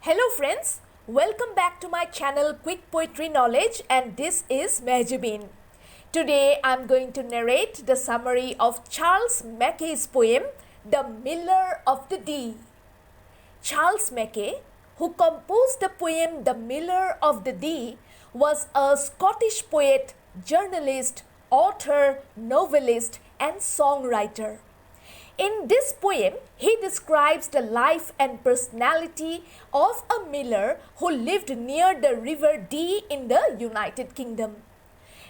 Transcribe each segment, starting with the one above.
Hello friends, welcome back to my channel Quick Poetry Knowledge, and this is Mehjabin. Today I am going to narrate the summary of Charles Mackay's poem The Miller of the Dee. Charles Mackay, who composed the poem The Miller of the Dee, was a Scottish poet, journalist, author, novelist and songwriter. In this poem, he describes the life and personality of a miller who lived near the River Dee in the United Kingdom.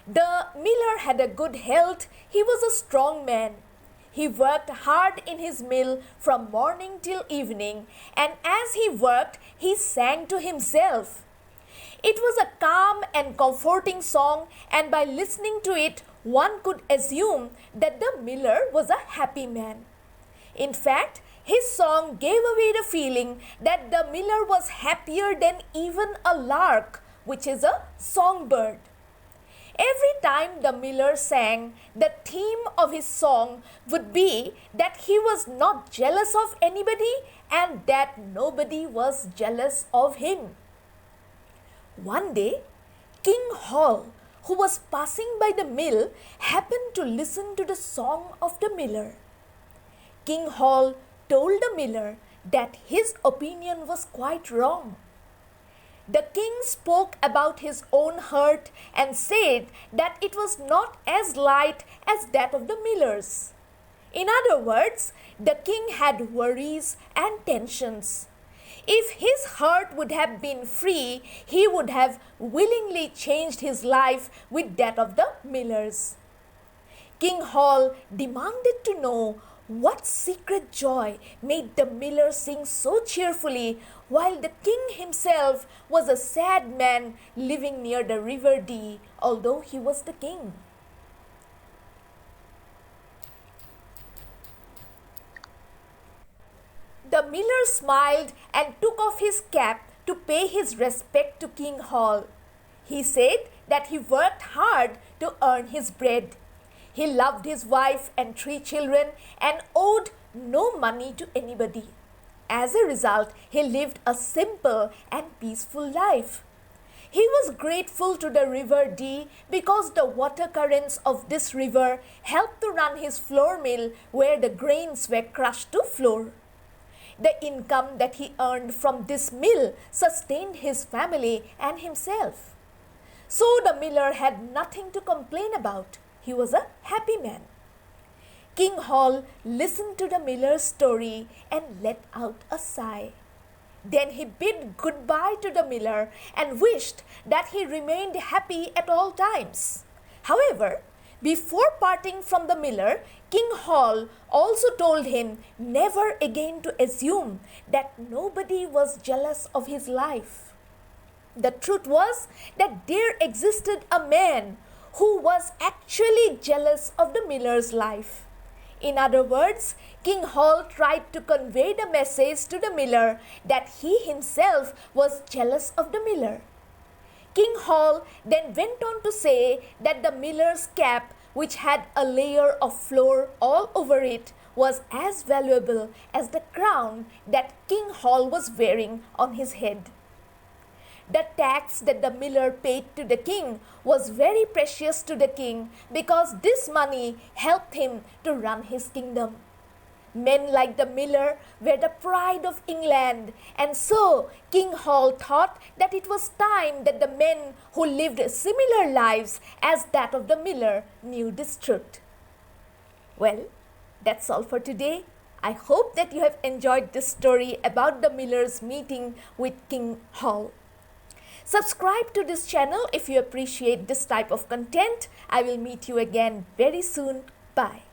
The miller had a good health. He was a strong man. He worked hard in his mill from morning till evening, and as he worked, he sang to himself. It was a calm and comforting song, and by listening to it, one could assume that the miller was a happy man. In fact, his song gave away the feeling that the miller was happier than even a lark, which is a songbird. Every time the miller sang, the theme of his song would be that he was not jealous of anybody and that nobody was jealous of him. One day, King Hall, who was passing by the mill, happened to listen to the song of the miller. King Hall told the miller that his opinion was quite wrong. The king spoke about his own hurt and said that it was not as light as that of the miller's. In other words, the king had worries and tensions. If his heart would have been free, he would have willingly changed his life with that of the miller's. King Hall demanded to know what secret joy made the miller sing so cheerfully while the king himself was a sad man living near the River Dee, although he was the king. The miller smiled and took off his cap to pay his respect to King Hall. He said that he worked hard to earn his bread. He loved his wife and 3 children and owed no money to anybody. As a result, he lived a simple and peaceful life. He was grateful to the River Dee because the water currents of this river helped to run his flour mill where the grains were crushed to flour. The income that he earned from this mill sustained his family and himself. So the miller had nothing to complain about. He was a happy man. King Hall listened to the miller's story and let out a sigh. Then he bid goodbye to the miller and wished that he remained happy at all times. However, before parting from the miller, King Hall also told him never again to assume that nobody was jealous of his life. The truth was that there existed a man who was actually jealous of the miller's life. In other words, King Hall tried to convey the message to the miller that he himself was jealous of the miller. King Hall then went on to say that the miller's cap, which had a layer of flour all over it, was as valuable as the crown that King Hall was wearing on his head. The tax that the miller paid to the king was very precious to the king because this money helped him to run his kingdom. Men like the miller were the pride of England, and so King Hall thought that it was time that the men who lived similar lives as that of the miller knew this truth. Well, that's all for today. I hope that you have enjoyed this story about the miller's meeting with King Hall. Subscribe to this channel if you appreciate this type of content. I will meet you again very soon. Bye.